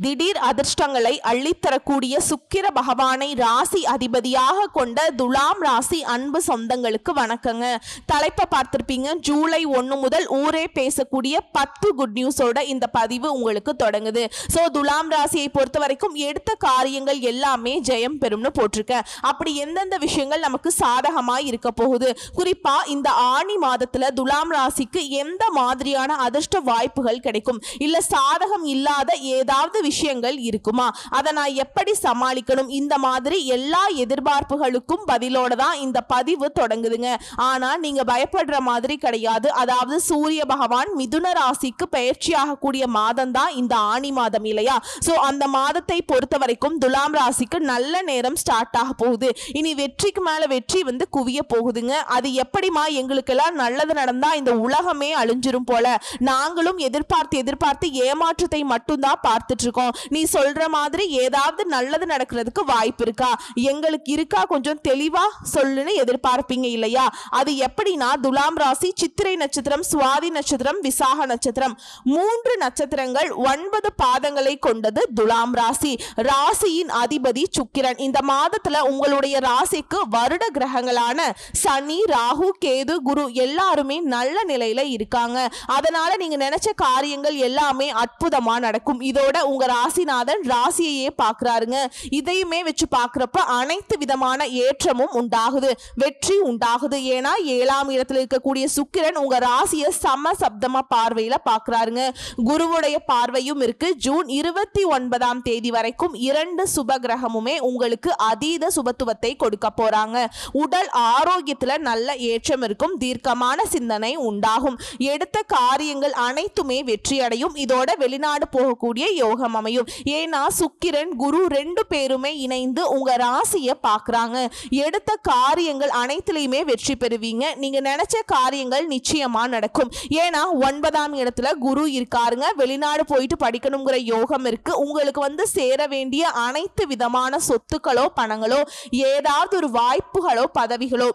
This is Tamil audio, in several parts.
திடீர் அதிர்ஷ்டங்களை அள்ளித்தரக்கூடிய சுக்கிர பகவானை ராசி அதிபதியாக கொண்ட துலாம் ராசி அன்பு சொந்தங்களுக்கு வணக்கங்க. தலைப்பை பார்த்திருப்பீங்க. ஜூலை 1 முதல் ஊரே பேசக்கூடிய 10 குட் நியூஸோட இந்த பதிவு உங்களுக்கு தொடங்குது. ஸோ துலாம் ராசியை பொறுத்த வரைக்கும் எடுத்த காரியங்கள் எல்லாமே ஜெயம் பெறும்னு போட்டிருக்கேன். அப்படி எந்தெந்த விஷயங்கள் நமக்கு சாதகமாக இருக்க போகுது, குறிப்பா இந்த ஆணி மாதத்துல துலாம் ராசிக்கு எந்த மாதிரியான அதிர்ஷ்ட வாய்ப்புகள் கிடைக்கும், இல்ல சாதகம் இல்லாத ஏதாவது விஷயங்கள் இருக்குமா, அதை நான் எப்படி சமாளிக்கணும், இந்த மாதிரி எல்லா எதிர்பார்ப்புகளுக்கும் பதிலோட தான் இந்த பதிவு தொடங்குதுங்க. ஆனா நீங்க பயப்படுற மாதிரி கிடையாது. அதாவது சூரிய பகவான் மிதுன ராசிக்கு பயிற்சியாக கூடிய மாதம் தான் இந்த ஆணி மாதம் இல்லையா? சோ அந்த மாதத்தை பொறுத்த வரைக்கும் துலாம் ராசிக்கு நல்ல நேரம் ஸ்டார்ட் ஆக போகுது. இனி வெற்றிக்கு மேல வெற்றி குவிய போகுதுங்க. அது எப்படிமா, எங்களுக்கெல்லாம் நல்லது நடந்தா இந்த உலகமே அழிஞ்சிரும் போல, நாங்களும் எதிர்பார்த்து ஏமாற்றத்தை மட்டும்தான் பார்த்துட்டு இருக்கோம். நீ சொல்ற மாதிரி ஏதாவது நல்லது நடக்கிறதுக்கு வாய்ப்பு இருக்கா, எங்களுக்கு இருக்கா, கொஞ்சம் தெளிவா சொல்லுன்னு எதிர்பார்ப்பீங்க இல்லையா? அது எப்படின்னா, துலாம் ராசி சித்திரை நட்சத்திரம், சுவாதி நட்சத்திரம், விசாக நட்சத்திரம், 3 நட்சத்திரங்கள் 9 பாதங்களை கொண்டது துலாம் ராசி. ராசியின் அதிபதி சுக்கிரன். இந்த மாதத்துல உங்களுடைய ராசிக்கு வருட கிரகங்களான சனி, ராகு, கேது, குரு எல்லாருமே நல்ல நிலையில இருக்காங்க. அதனால நீங்க நினைச்ச காரியங்கள் எல்லாமே அற்புதமா நடக்கும். இதோட உங்க ராசிநாதன் ராசியையே பார்க்கிறாருங்க. இதையுமே வச்சு பார்க்கிறப்ப அனைத்து விதமான ஏற்றமும் உண்டாகுது, வெற்றி உண்டாகுது. ஏன்னா 7ஆம் இடத்துல இருக்கக்கூடிய சுக்கிரன் உங்க ராசியை சமசப்தமா பார்வையில பார்க்கிறாருங்க. குருவுடைய பார்வையும் இருக்கு. ஜூன் 29ஆம் தேதி வரைக்கும் 2 சுப கிரகமுமே உங்களுக்கு அதீத சுபத்துவத்தை கொடுக்க போறாங்க. உடல் ஆரோக்கியத்துல நல்ல ஏற்றம் இருக்கும். தீர்க்கமான சிந்தனை உண்டாகும். எடுத்த காரியங்கள் அனைத்துமே வெற்றி அடையும். இதோட வெளிநாடு போகக்கூடிய யோகம் அமையும். ஏன்னா சுக்கிரன் குரு 2 பேருமே இணைந்து உங்க ராசியை பார்க்கறாங்க. எடுத்த காரியங்கள் அனைத்திலையுமே வெற்றி பெறுவீங்க. நீங்க நினைச்ச காரியங்கள் நிச்சயமா நடக்கும். ஏன்னா 9ஆம் இடத்துல குரு இருக்காருங்க. வெளிநாடு போயிட்டு படிக்கணுங்கிற யோகம் இருக்கு. உங்களுக்கு சேர வேண்டிய அனைத்து விதமான சொத்துக்களோ, பணங்களோ, ஏதாவது ஒரு வாய்ப்புகளோ, பதவிகளோ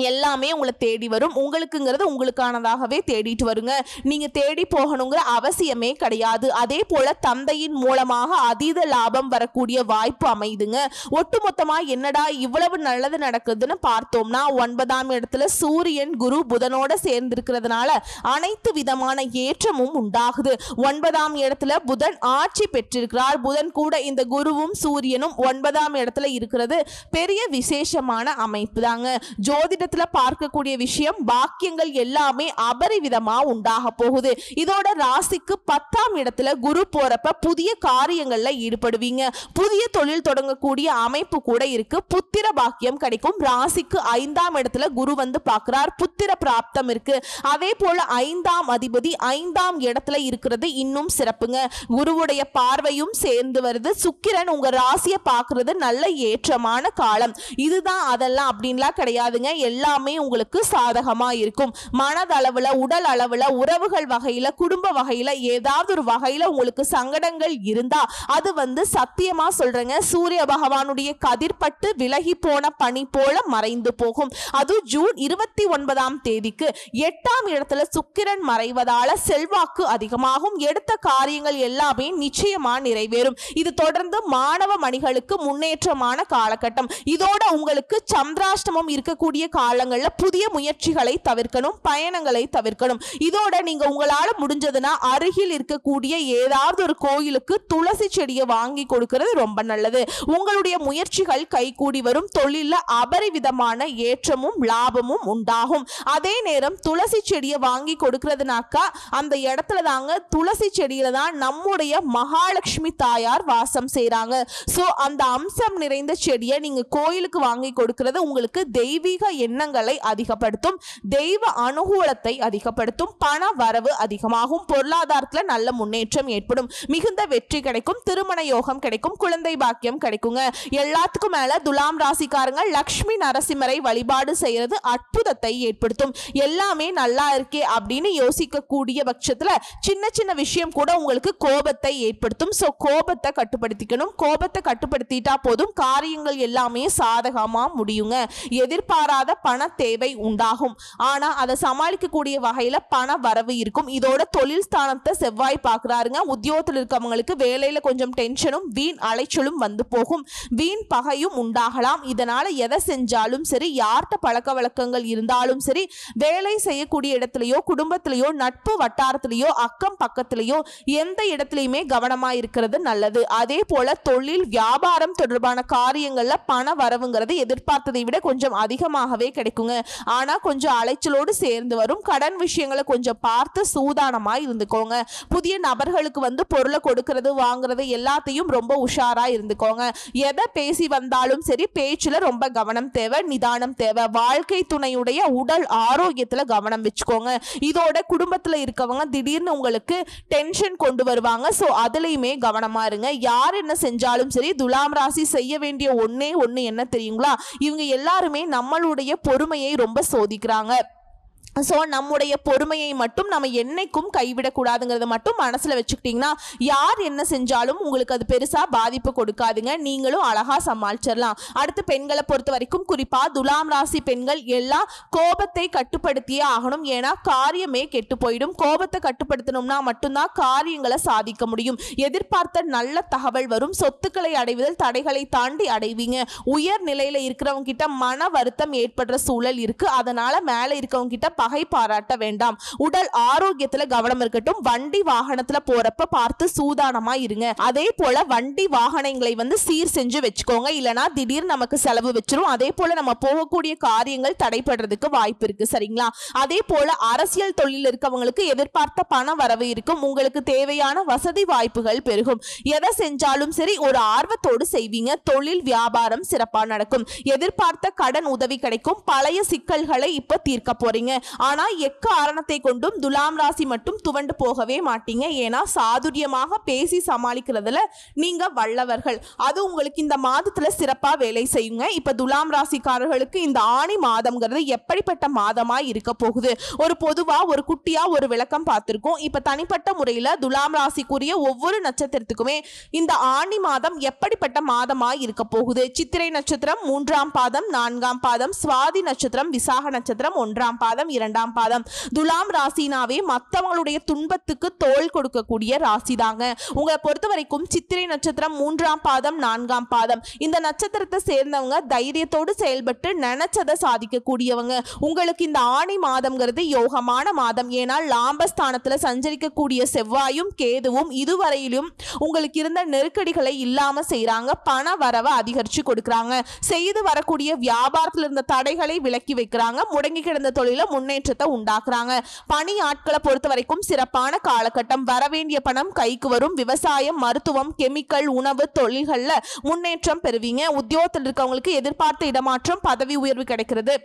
எல்லாமே உங்களை தேடி வரும். உங்களுக்குங்கிறது உங்களுக்கானதாகவே தேடிட்டு வருங்க. நீங்க தேடி போகணுங்கிற அவசியமே கிடையாது. அதே போல தந்தையின் மூலமாக அதீத லாபம் வரக்கூடிய வாய்ப்பு அமைதுங்க. ஒட்டுமொத்தமா என்னடா இவ்வளவு நல்லது நடக்குதுன்னு பார்த்தோம்னா, 9ஆம் இடத்துல சூரியன் குரு புதனோட சேர்ந்திருக்கிறதுனால அனைத்து விதமான ஏற்றமும் உண்டாகுது. 9ஆம் இடத்துல புதன் ஆட்சி பெற்றிருக்கிறார். புதன் கூட இந்த குருவும் சூரியனும் 9ஆம் இடத்துல இருக்கிறது பெரிய விசேஷமான அமைப்பு தாங்க. ஜோதிட பார்க்கக்கூடிய விஷயம், பாக்கியங்கள் எல்லாமே அபரிவிதமா உண்டாக போகுது. இதோட ராசிக்கு 10ஆம் இடத்துல குரு போறப்ப புதிய காரியங்கள்ல ஈடுபடுவீங்க. புதிய தொழில் தொடங்கக்கூடிய அமைப்பு கூட இருக்கு. புத்திர பாக்கியம் கிடைக்கும். ராசிக்கு 5ஆம் இடத்துல குரு பார்க்கிறார். புத்திர பிராப்தம் இருக்கு. அதே போல 5ஆம் அதிபதி 5ஆம் இடத்துல இருக்கிறது இன்னும் சிறப்புங்க. குருவுடைய பார்வையும் சேர்ந்து வருது. சுக்கிரன் உங்க ராசியை பார்க்கிறது நல்ல ஏற்றமான காலம். இதுதான் அதெல்லாம் அப்படின்லாம் கிடையாதுங்க. எல்லாமே உங்களுக்கு சாதகமா இருக்கும். மனதளவுல, உடல் அளவுல, உறவுகள் வகையில, குடும்ப வகையில, ஏதாவது ஒரு வகையில உங்களுக்கு சங்கடங்கள் இருந்தா அது சத்தியமா சொல்றேங்க, சூரிய பகவானுடைய கதிர்பட்டு விலகி போன பனி போல மறைந்து போகும். அது ஜூன் 29ஆம் தேதிக்கு 8ஆம் இடத்துல சுக்கிரன் மறைவதால செல்வாக்கு அதிகமாகும். எடுத்த காரியங்கள் எல்லாமே நிச்சயமா நிறைவேறும். இது தொடர்ந்து மாணவ மணிகளுக்கு முன்னேற்றமான காலகட்டம். இதோட உங்களுக்கு சந்திராஷ்டமம் இருக்கக்கூடிய காலங்கள்ல புதிய முயற்சிகளை தவிர்க்கணும், பயணங்களை தவிர்க்கணும். இதோட நீங்க உங்களால முடிஞ்சதுன்னா அருகில் இருக்கக்கூடிய ஏதாவது ஒரு கோயிலுக்கு துளசி செடியை வாங்கி கொடுக்கிறது ரொம்ப நல்லது. உங்களுடைய முயற்சிகள் கைகூடி வரும். தொழில அபரிவிதமான ஏற்றமும் லாபமும் உண்டாகும். அதே நேரம் துளசி செடியை வாங்கி கொடுக்கிறதுனாக்கா அந்த இடத்துல தாங்க, துளசி செடியில தான் நம்முடைய மகாலட்சுமி தாயார் வாசம் செய்றாங்க. சோ அந்த அம்சம் நிறைந்த செடியை நீங்க கோயிலுக்கு வாங்கி கொடுக்கிறது உங்களுக்கு தெய்வீக எண்ணங்களை அதிகப்படுத்தும், தெய்வ அனுகூலத்தை அதிகப்படுத்தும், பண வரவு அதிகமாகும், பொருளாதாரத்துல நல்ல முன்னேற்றம் ஏற்படும், மிகுந்த வெற்றி கிடைக்கும், திருமண யோகம் கிடைக்கும், குழந்தை பாக்கியம் கிடைக்குங்க. எல்லாத்துக்கும் மேல துலாம் ராசிக்காரங்க லட்சுமி நரசிம்மரை வழிபாடு செய்யறது அற்புதத்தை ஏற்படுத்தும். எல்லாமே நல்லா இருக்கே அப்படின்னு யோசிக்க கூடிய பட்சத்துல சின்ன சின்ன விஷயம் கூட உங்களுக்கு கோபத்தை ஏற்படுத்தும். சோ கோபத்தை கட்டுப்படுத்திக்கணும். கோபத்தை கட்டுப்படுத்திட்டா போதும், காரியங்கள் எல்லாமே சாதகமா முடியுங்க. எதிர்பாராத பண தேவை உண்டாகும். ஆனா அதை சமாளிக்கக்கூடிய வகையில பண வரவு இருக்கும். இதோட தொழில் ஸ்தானத்தை செவ்வாய் பார்க்கிறாருங்க. உத்தியோகத்தில் இருக்கவங்களுக்கு வேலையில கொஞ்சம் டென்ஷனும் வீண் அலைச்சலும் வந்து போகும். வீண் பகையும் உண்டாகலாம். இதனால எதை செஞ்சாலும் சரி, யார்கிட்ட பழக்க வழக்கங்கள் இருந்தாலும் சரி, வேலை செய்யக்கூடிய இடத்துலயோ குடும்பத்திலேயோ நட்பு வட்டாரத்திலேயோ அக்கம் பக்கத்திலேயோ எந்த இடத்துலையுமே கவனமா இருக்கிறது நல்லது. அதே போல தொழில் வியாபாரம் தொடர்பான காரியங்கள்ல பண வரவுங்கிறது எதிர்பார்த்ததை விட கொஞ்சம் அதிகமாகவே கிடைக்குங்க. ஆனா கொஞ்சம் அலைச்சலோடு சேர்ந்து வரும். கடன் விஷயங்களை கொஞ்சம் பார்த்து சூதானமா இருந்துக்கோங்க. புதிய நபர்களுக்கு வந்து பொருளை கொடுக்கறது வாங்குறது எல்லாத்தையும் ரொம்ப உஷாரா இருந்துக்கோங்க. எதை பேசி வந்தாலும் சரி, பேச்சுல ரொம்ப கவனம் தேவை, நிதானம் தேவை. வாழ்க்கை துணையுடைய உடல் ஆரோக்கியத்துல கவனம் வச்சுக்கோங்க. இதோட குடும்பத்துல இருக்கவங்க திடீர்னு உங்களுக்கு டென்ஷன் கொண்டு வருவாங்க. சோ அதுலயுமே கவனமா இருங்க. யார் என்ன செஞ்சாலும் சரி, துலாம் ராசி செய்ய வேண்டிய ஒண்ணே ஒண்ணு என்ன தெரியுங்களா? இவங்க எல்லாருமே நம்மளுடைய பொறுமையை ரொம்ப சோதிக்கிறாங்க. ஸோ நம்முடைய பொறுமையை மட்டும் நம்ம என்னைக்கும் கைவிடக்கூடாதுங்கிறத மட்டும் மனசில் வச்சுக்கிட்டிங்கன்னா யார் என்ன செஞ்சாலும் உங்களுக்கு அது பெருசாக பாதிப்பு கொடுக்காதுங்க. நீங்களும் அழகாக சமாளிச்சிடலாம். அடுத்து பெண்களை பொறுத்த வரைக்கும் குறிப்பாக துலாம் ராசி பெண்கள் எல்லாம் கோபத்தை கட்டுப்படுத்தியே ஆகணும். ஏன்னா காரியமே கெட்டு போயிடும். கோபத்தை கட்டுப்படுத்தணும்னா மட்டும்தான் காரியங்களை சாதிக்க முடியும். எதிர்பார்த்த நல்ல தகவல் வரும். சொத்துக்களை அடைவதில் தடைகளை தாண்டி அடைவீங்க. உயர் நிலையில் இருக்கிறவங்க கிட்ட மன வருத்தம் ஏற்படுற சூழல் இருக்கு. அதனால மேலே இருக்கவங்க கிட்ட பகை பாராட்ட வேண்டாம். உடல் ஆரோக்கியத்துல கவனம் இருக்கட்டும். வண்டி வாகனத்துல போறப்ப பார்த்து சூதானமா இருங்க. அதே போல வண்டி வாகனங்களை வந்து சீர் செஞ்சு வச்சுக்கோங்க. இல்லனா திடீர்னு நமக்கு செலவு வச்சிரும். அதே போல நம்ம போகக்கூடிய காரியங்கள் தடைப்படுறதுக்கு வாய்ப்பு இருக்கு. சரிங்களா? அதே போல அரசியல் தொழில் இருக்கவங்களுக்கு எதிர்பார்த்த பண வரவு இருக்கும். உங்களுக்கு தேவையான வசதி வாய்ப்புகள் பெருகும். எதை செஞ்சாலும் சரி ஒரு ஆர்வத்தோடு செய்வீங்க. தொழில் வியாபாரம் சிறப்பா நடக்கும். எதிர்பார்த்த கடன் உதவி கிடைக்கும். பழைய சிக்கல்களை இப்ப தீர்க்க போறீங்க. ஆனா எக்காரணத்தை கொண்டும் துலாம் ராசி மட்டும் துவண்டு போகவே மாட்டீங்க. ஏன்னா சாதுரியமாக பேசி சமாளிக்கிறதுல நீங்க வல்லவர்கள். அது உங்களுக்கு இந்த மாதத்துல சிறப்பா வேலை செய்யுங்க. இப்ப துலாம் ராசிக்காரர்களுக்கு இந்த ஆணி மாதம்ங்கிறது எப்படிப்பட்ட மாதமா இருக்க போகுது? ஒரு பொதுவா ஒரு குட்டியா ஒரு விளக்கம் பார்த்திருக்கோம். இப்ப தனிப்பட்ட முறையில துலாம் ராசிக்குரிய ஒவ்வொரு நட்சத்திரத்துக்குமே இந்த ஆணி மாதம் எப்படிப்பட்ட மாதமா இருக்க போகுது? சித்திரை நட்சத்திரம் 3ஆம் பாதம் 4ஆம் பாதம், சுவாதி நட்சத்திரம் விசாக நட்சத்திரம் 1ஆம் பாதம் 2ஆம் பாதம். துலாம் ராசினாவே மற்றவங்களுடைய துன்பத்துக்கு தோள் கொடுக்கக்கூடிய ராசி தாங்க. உங்களை பொறுத்த வரைக்கும் சித்திரை நட்சத்திரம் 3ஆம் பாதம் 4ஆம் பாதம் இந்த நட்சத்திரத்தை சேர்ந்தவங்க தைரியத்தோடு செயல்பட்டு நினைச்சதை சாதிக்கக்கூடியவங்க. உங்களுக்கு இந்த ஆணி மாதம்ங்கிறது யோகமான மாதம். ஏன்னா லாபஸ்தானத்துல சஞ்சரிக்கக்கூடிய செவ்வாயும் கேதுவும் இதுவரையிலும் உங்களுக்கு இருந்த நெருக்கடிகளை இல்லாம செய்யறாங்க. பண வரவை அதிகரிச்சு கொடுக்கறாங்க. செய்து வரக்கூடிய வியாபாரத்தில் இருந்த தடைகளை விலக்கி வைக்கிறாங்க. முடங்கி கிடந்த தொழில முன்னேற்றத்தை உண்டாக்குறாங்க. பணி ஆட்களை பொறுத்த வரைக்கும் சிறப்பான காலகட்டம். வரவேண்டிய பணம் கைக்கு வரும். விவசாயம், மருத்துவம், கெமிக்கல், உணவு தொழில்கள்ல முன்னேற்றம் பெறுவீங்க. உத்தியோகத்தில் இருக்கவங்களுக்கு எதிர்பார்த்த இடமாற்றம், பதவி உயர்வு கிடைக்கிறது.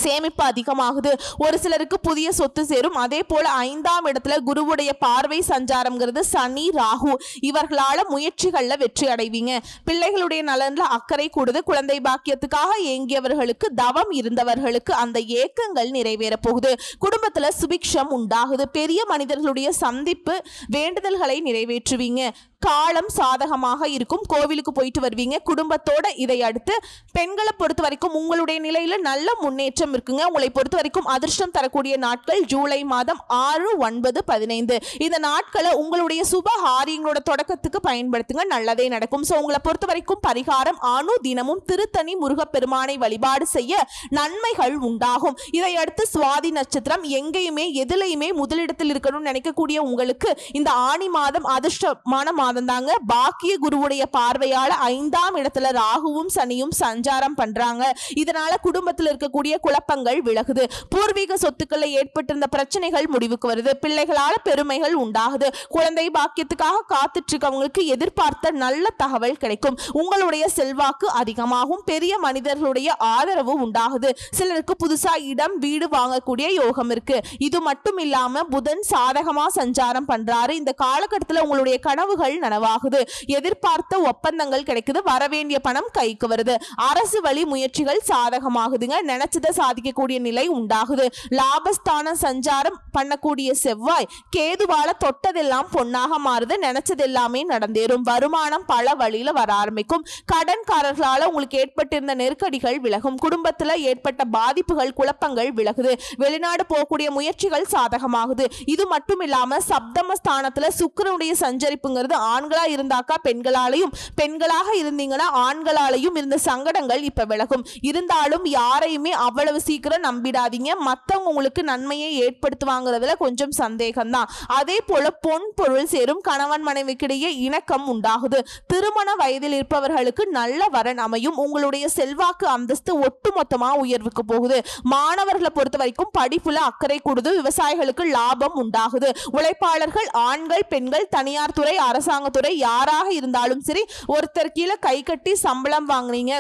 சேமிப்பு அதிகமாகுது. ஒரு சிலருக்கு புதிய சொத்து சேரும். அதே போல 5ஆம் இடத்துல குருவுடைய பார்வை சஞ்சாரம்ங்கிறது சனி ராகு இவர்களால முயற்சிகள்ல வெற்றி அடைவீங்க. பிள்ளைகளுடைய நலன்ல அக்கறை கூடுது. குழந்தை பாக்கியத்துக்காக ஏங்கியவர்களுக்கு, தவம் இருந்தவர்களுக்கு அந்த ஏக்கங்கள் நிறைவேற போகுது. குடும்பத்துல சுபிக்ஷம் உண்டாகுது. பெரிய மனிதர்களுடைய சந்திப்பு வேண்டுதல்களை நிறைவேற்றுவீங்க. காலம் சாதகமாக இருக்கும். கோவிலுக்கு போயிட்டு வருவீங்க குடும்பத்தோட. இதை அடுத்து பெண்களை பொறுத்த வரைக்கும் உங்களுடைய நிலையில நல்ல முன்னேற்றம் இருக்குங்க. உங்களை பொறுத்த வரைக்கும் அதிர்ஷ்டம் தரக்கூடிய நாட்கள் ஜூலை மாதம் 6, 9, 15 இந்த நாட்களை உங்களுடைய சுப காரியங்களோட தொடக்கத்துக்கு பயன்படுத்துங்க. நல்லதே நடக்கும். சோ உங்களை பொறுத்த வரைக்கும் பரிகாரம் அணு தினமும் திருத்தணி முருகப்பெருமானை வழிபாடு செய்ய நன்மைகள் உண்டாகும். இதை அடுத்து சுவாதி நட்சத்திரம். எங்கேயுமே எதிலையுமே முதலிடத்தில் இருக்கணும்னு நினைக்கக்கூடிய உங்களுக்கு இந்த ஆணி மாதம் அதிர்ஷ்டமான மாதம் தாங்க. பாக்கிய குருவுடைய பார்வையால 5ஆம் இடத்துல ராகுவும் சனியும் சஞ்சாரம் பண்றாங்க. இதனால குடும்பத்தில் இருக்கக்கூடிய குழப்பங்கள் விலகுது. பூர்வீக சொத்துக்களை ஏற்பட்டிருந்த பிரச்சனைகள் முடிவுக்கு வருது. பிள்ளைகளால பெருமைகள் உண்டாகுது. குழந்தை பாக்கியத்துக்காக காத்துட்டு இருக்கவங்களுக்கு எதிர்பார்த்த நல்ல தகவல் கிடைக்கும். உங்களுடைய செல்வாக்கு அதிகமாகும். பெரிய மனிதர்களுடைய ஆதரவு உண்டாகுது. சிலருக்கு புதுசா இடம் வீடு வாங்கக்கூடிய யோகம் இருக்கு. இது மட்டும் இல்லாம புதன் சாதகமா சஞ்சாரம் பண்றாரு. இந்த காலகட்டத்தில் உங்களுடைய கனவுகள் நனவாகுது. எதிர்பார்த்த ஒப்பந்தங்கள் கிடைக்குது. வரவேண்டிய பணம் கைக்கு வருது. அரசு வழி முயற்சிகள் சாதகமாகுதுங்க. நினைச்சதை சாதிக்கக்கூடிய நிலை உண்டாகுது. லாபஸ்தான சஞ்சாரம் பண்ணக்கூடிய செவ்வாய் கேதுவால தொட்டதெல்லாம் பொன்னாக மாறுது. நினைச்சது எல்லாமே நடந்தேறும். வருமானம் பல வழியில வர ஆரம்பிக்கும். கடன்காரர்களால உங்களுக்கு ஏற்பட்டிருந்த நெருக்கடிகள் விலகும். குடும்பத்துல ஏற்பட்ட பாதிப்புகள் குழப்பங்கள் விலகுது. வெளிநாடு போகக்கூடிய முயற்சிகள் சாதகமாகுது. இது மட்டும் இல்லாம சப்தமஸ்தானத்துல சுக்கிரனுடைய சஞ்சரிப்புங்கிறது ஆண்களா இருந்தாக்கா பெண்களாலையும், பெண்களாக இருந்தீங்கன்னா ஆண்களாலையும் இருந்த சங்கடங்கள் இப்ப விலகும். இருந்தாலும் யாரையுமே அவ்வளவு சீக்கிரம் நம்பிடாதீங்க. மத்தவங்க உங்களுக்கு நன்மையை ஏற்படுத்துவாங்கிறதுல கொஞ்சம் சந்தேகம்தான். அதே போல பொன் பொருள் சேரும். கணவன் மனைவிக்கிடையே இணக்கம் உண்டாகுது. திருமண வயதில் இருப்பவர்களுக்கு நல்ல வரன் அமையும். உங்களுடைய செல்வாக்கு அந்தஸ்து ஒட்டுமொத்தமா உயர்வுக்கு போகுது. மாணவர்களை பொறுத்த வரைக்கும் படிப்புல அக்கறை கூடுது. விவசாயிகளுக்கு லாபம் உண்டாகுது. உழைப்பாளர்கள் ஆண்கள் பெண்கள் தனியார் துறை அரசாங்கத்துறை யாராக இருந்தாலும் சரி ஒருத்தர் கீழே கை கட்டி சம்பளம் வாங்குனீங்க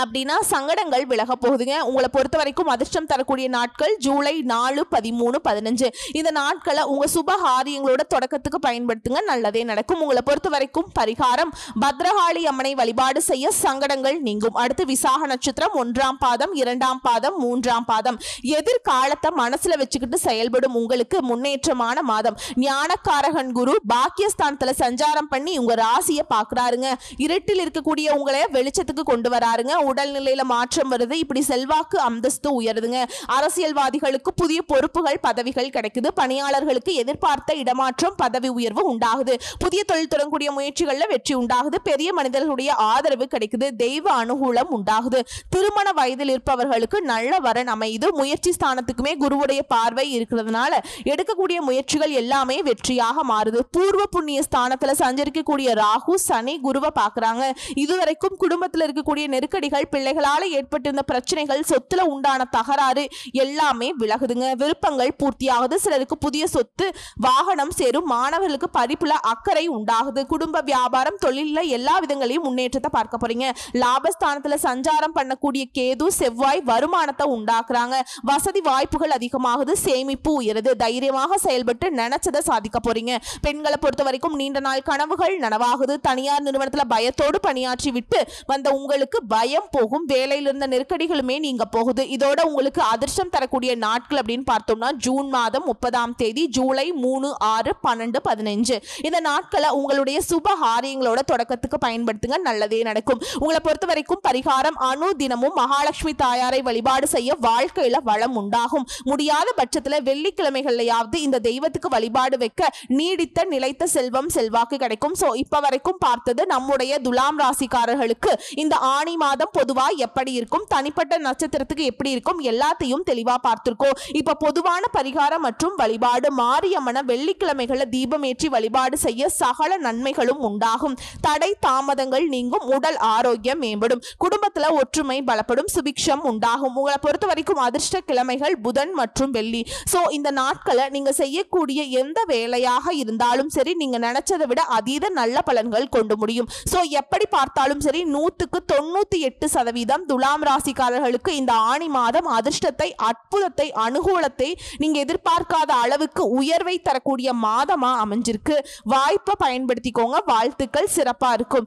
அப்படின்னா சங்கடங்கள் விலக போகுதுங்க. உங்களை பொறுத்த வரைக்கும் அதிர்ஷ்டம் தரக்கூடிய நாட்கள் ஜூலை 4, 13, 15 இந்த நாட்களை உங்க சுபகாரியங்களோட தொடக்கத்துக்கு பயன்படுத்துங்க. நல்லதே நடக்கும். உங்களை பொறுத்த வரைக்கும் பரிகாரம் பத்ரகாளி அம்மனை வழிபாடு செய்ய சங்கடங்கள் நீங்கும். அடுத்து விசாக நட்சத்திரம் 1ஆம் பாதம் 2ஆம் பாதம் 3ஆம் பாதம். எதிர்காலத்தை மனசுல வச்சுக்கிட்டு செயல்படும் உங்களுக்கு முன்னேற்றமான மாதம். ஞானக்காரகன் குரு பாக்கியஸ்தானத்துல சஞ்சாரம் பண்ணி உங்க ராசியை பாக்குறாருங்க. இருட்டில் இருக்கக்கூடிய உங்களை வெளிச்சத்துக்கு கொண்டு வராருங்க. உடல்நிலையில மாற்றம் வருது. இப்படி செல்வாக்கு அந்தஸ்து உயருதுங்க. அரசியல்வாதிகளுக்கு புதிய பொறுப்புகள் பதவிகள் கிடைக்குது. பணியாளர்களுக்கு எதிர்பார்த்த இடமாற்றம் பதவி உயர்வு உண்டாகுது. புதிய தொழில் தொடங்கக்கூடிய முயற்சிகள்ல வெற்றி உண்டாகுது. பெரிய மனிதர்களுடைய ஆதரவு கிடைக்குது. தெய்வ அனுகூலம் உண்டாகுது. திருமண வயதில் இருப்பவர்களுக்கு நல்ல வரன் அமையுது. முயற்சி ஸ்தானத்துக்குமே குருவுடைய பார்வை இருக்கிறதுனால எடுக்கக்கூடிய முயற்சிகள் எல்லாமே வெற்றியாக மாறுது. பூர்வ புண்ணிய ஸ்தானத்துல சஞ்சரிக்கக்கூடிய ராகு சனி குருவை பாக்குறாங்க. இதுவரைக்கும் குடும்பத்தில் இருக்கக்கூடிய நெருக்கடிகள் பிள்ளைகளால ஏற்பட்டிருந்த பிரச்சனைகள் சொத்துல உண்டான தகராறு எல்லாமே விலகுதுங்க. விருப்பங்கள் பூர்த்தியாகுது. சிலருக்கு புதிய சொத்து வாகனம் சேரும். மாணவர்களுக்கு படிப்புல அக்கறை உண்டாகுது. குடும்ப வியாபாரம் தொழில எல்லா விதங்களையும் முன்னேற்றத்தை பார்க்க போறீங்க. லாபஸ்தானத்துல சஞ்சாரம் பண்ணக்கூடிய கேது செவ்வாய் வருமானத்தை உண்டாக்குறாங்க. வசதி வாய்ப்புகள் அதிகமாகுது. சேமிப்பு உயருது. தைரியமாக செயல்பட்டு நினைச்சதை சாதிக்க போறீங்க. பெண்களை பொறுத்த வரைக்கும் நீண்ட நாள் கனவுகள் நனவாகுது. தனியார் நிறுவனத்துல பயத்தோடு பணியாற்றி விட்டு வந்த உங்களுக்கு பயம் போகும். வேலையில் இருந்த நெருக்கடிகளுமே நீங்க போகுது. இதோட உங்களுக்கு அதிர்ஷ்டம் தரக்கூடிய நாட்கள் அப்படின்னு பார்த்தோம்னா ஜூன் மாதம் 30ஆம் தேதி, ஜூலை 3, 6, 12, 15 இந்த நாட்களை உங்களுடைய சுப காரியங்களோட தொடக்கத்துக்கு பயன்படுத்துங்க. நல்லதே நடக்கும். உங்களை பொறுத்த வரைக்கும் பரிகாரம் அணு தினமும் மகாலட்சுமி தாயாரை வழிபாடு செய்ய வாழ்க்கையில வளம் உண்டாகும். முடியாத பட்சத்துல வெள்ளிக்கிழமைகள்லயாவது இந்த தெய்வத்துக்கு வழிபாடு வைக்க நீடித்த நிலைத்த செல்வம் செல்வாக்கு கிடைக்கும். சோ இப்ப வரைக்கும் பார்த்தது நம்முடைய துலாம் ராசிக்காரர்களுக்கு இந்த ஆணி மாதம் பொதுவா எப்படி இருக்கும், தனிப்பட்ட நட்சத்திரத்துக்கு எப்படி இருக்கும் எல்லாத்தையும் தெளிவா பார்த்திருக்கோம். இப்ப பொதுவான பரிகாரம் மற்றும் வழிபாடு மாரியம்மன வெள்ளிக்கிழமைகளை தீபம் ஏற்றி வழிபாடு செய்ய சகல நன்மைகளும் உண்டாகும். தடை தாமதங்கள் நீங்கும். உடல் ஆரோக்கியம் மேம்படும். குடும்பத்துல ஒற்றுமை பலப்படும். சுபிக்ஷம் உண்டாகும். உங்களை பொறுத்த வரைக்கும் அதிர்ஷ்ட கிழமைகள் புதன் மற்றும் வெள்ளி. சோ இந்த நாட்களை நீங்க செய்யக்கூடிய எந்த வேலையாக இருந்தாலும் சரி நீங்க நினைச்சதை விட அதீத நல்ல பலன்கள் கொண்டு முடியும். சோ எப்படி பார்த்தாலும் சரி 100க்கு 98% துலாம் ராசிக்காரர்களுக்கு இந்த ஆணி மாதம் அதிர்ஷ்டத்தை அற்புதத்தை அனுகூலத்தை நீங்க எதிர்பார்க்காத அளவுக்கு உயர்வை தரக்கூடிய மாதமா அமைஞ்சிருக்கு. வாய்ப்பை பயன்படுத்திக்கோங்க. வாழ்த்துக்கள். சிறப்பா இருக்கும்.